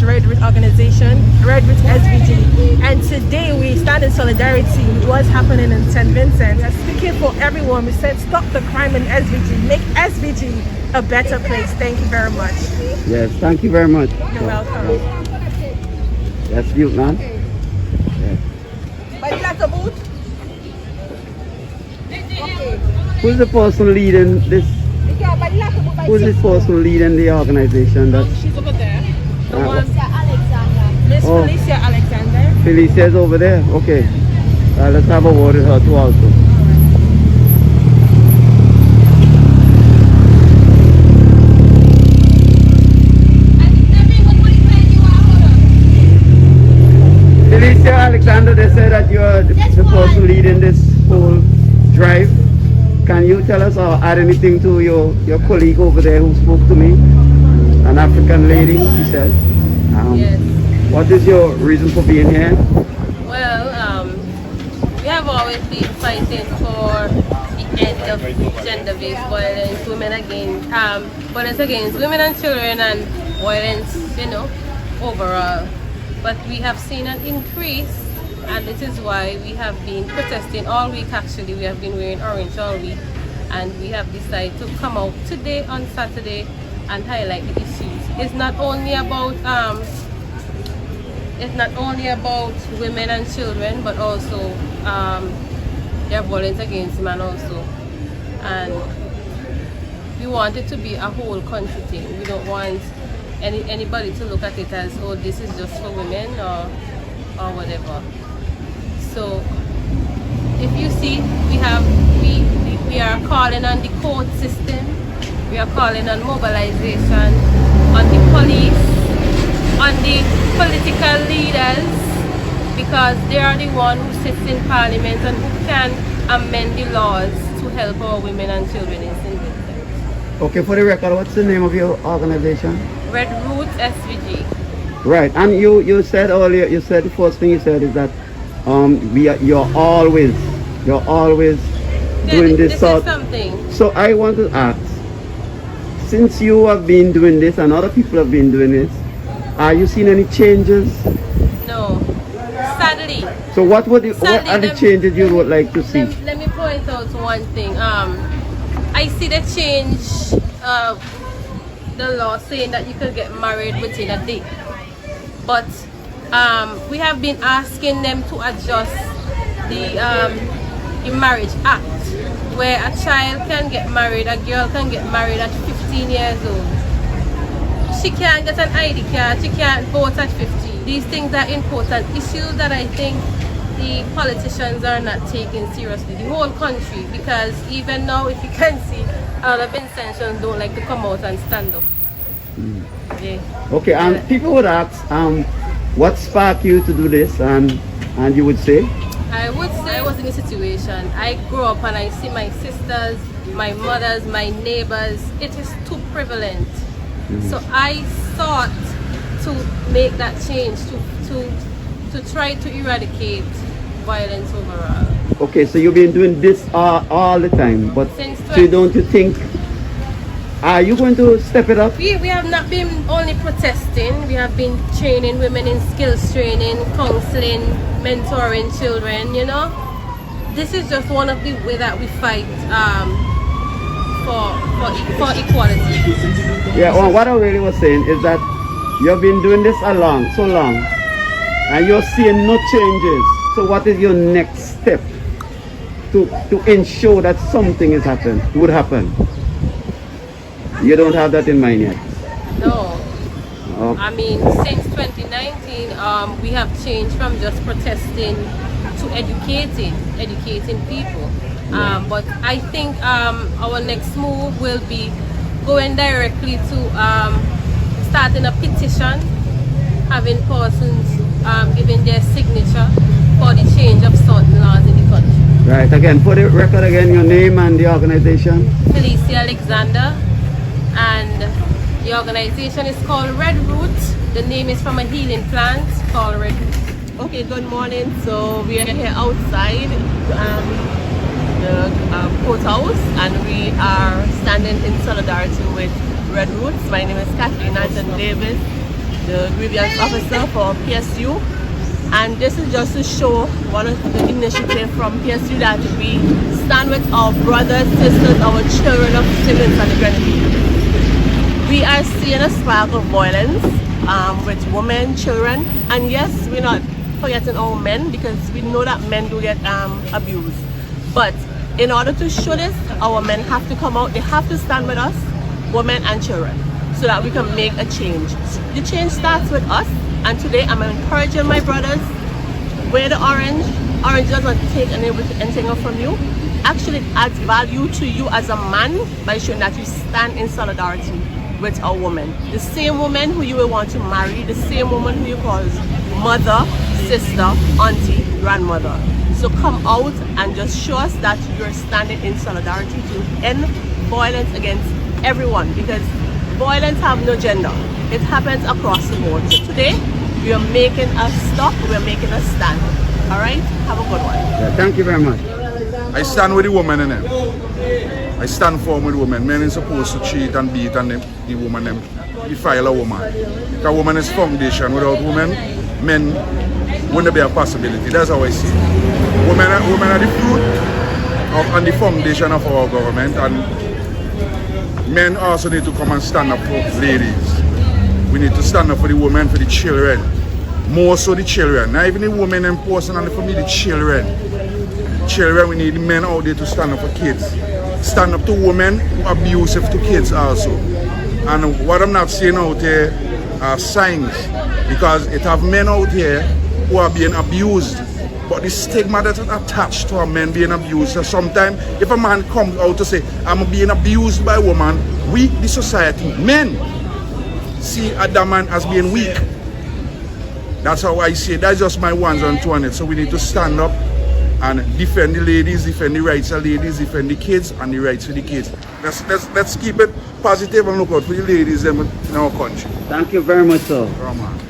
is Red Root Organization, Red Root SVG, and today we stand in solidarity with what's happening in St. Vincent. We're speaking for everyone. We said stop the crime in SVG, make SVG a better place. Thank you very much. Yes, thank you very much. You're welcome. That's cute, man. Who's the person leading this? Who's this person leading the organization? She's over there. Alexander. Miss Felicia Alexander. Felicia's over there? Okay. Let's have a word with her too also. Felicia Alexander, they say that you're the person leading this whole drive. Can you tell us or add anything to your colleague over there who spoke to me? An African lady, she said. Yes. What is your reason for being here? Well, we have always been fighting for the end of gender-based violence, violence against women and children, and violence, overall. But we have seen an increase, and this is why we have been protesting all week. Actually, we have been wearing orange all week, and we have decided to come out today on Saturday and highlight the issues. It's not only about women and children, but also their violence against men also. And we want it to be a whole country thing. We don't want anybody to look at it as, oh, this is just for women or whatever. So if you see, we are calling on the court system, we are calling on mobilization, on the police, on the political leaders, because they are the one who sits in parliament and who can amend the laws to help our women and children in St. Vincent. Okay, for the record, what's the name of your organization? Red Root SVG. Right, and you said earlier, the first thing you said is that you're always doing this sort. Something. So I want to ask, since you have been doing this and other people have been doing this, are you seeing any changes? No, sadly. So what are the changes you would like to see? Let me point out one thing. I see the change, the law saying that you could get married within a day. But we have been asking them to adjust the Marriage Act, where a child can get married, a girl can get married at 15 years old. She can't get an ID card, she can't vote at 15. These things are important issues that I think the politicians are not taking seriously, the whole country, because even now, if you can see, a lot of Vincentians don't like to come out and stand up. Yeah. Okay, and people would ask, what sparked you to do this, and you would say? I would say I was in a situation. I grew up and I see my sisters, my mothers, my neighbors. It is too prevalent. So I sought to make that change, to try to eradicate violence overall. Okay, so you've been doing this all the time, but so don't you think, are you going to step it up? We have not been only protesting, we have been training women in skills training, counseling, mentoring children, This is just one of the ways that we fight for equality. Yeah, well, what I really was saying is that you've been doing this so long, and you're seeing no changes. So what is your next step to ensure that something would happen? You don't have that in mind yet? No. Oh. I mean, since 2019, we have changed from just protesting to educating people. But I think our next move will be going directly to starting a petition, having persons giving their signature for the change of certain laws in the country. Right, again, for the record again, your name and the organization? Felicia Alexander, and the organization is called Red Root. The name is from a healing plant called Red Root. Okay, good morning. So we are here outside the courthouse, and we are standing in solidarity with Red Roots. My name is Kathleen Anton Davis, the grievance officer for PSU. And this is just to show one of the initiative from PSU that we stand with our brothers, sisters, our children of siblings and the grenadine. We are seeing a spark of violence with women, children, and yes, we're not forgetting our men because we know that men do get abused. But in order to show this, our men have to come out, they have to stand with us, women and children, so that we can make a change. The change starts with us, and today I'm encouraging my brothers, wear the orange. Orange doesn't take anything off from you. Actually, it adds value to you as a man by showing that you stand in solidarity with a woman. The same woman who you will want to marry, the same woman who you call mother, sister, auntie, grandmother. So come out and just show us that you're standing in solidarity to end violence against everyone, because violence have no gender. It happens across the board. So today, we are making a stop, we are making a stand. All right? Have a good one. Yeah, thank you very much. I stand with the woman in them. I stand firm with women. Men is supposed to cheat and beat and the woman them defile a woman. Because woman is foundation. Without women, men wouldn't be a possibility. That's how I see it. Women are the fruit and the foundation of our government, and men also need to come and stand up for ladies. We need to stand up for the women, for the children. More so the children. Not even the women in person, and for me the children. Children, we need the men out there to stand up for kids. Stand up to women who are abusive to kids also. And what I'm not seeing out here are signs, because it have men out here who are being abused. But the stigma that is attached to a man being abused, so sometimes if a man comes out to say, I'm being abused by a woman, we, the society, men, see that man as being weak. That's how I see it. That's just my ones and two on it. So we need to stand up and defend the ladies, defend the rights of ladies, defend the kids and the rights of the kids. Let's keep it positive and look out for the ladies in our country. Thank you very much, sir. Oh, man.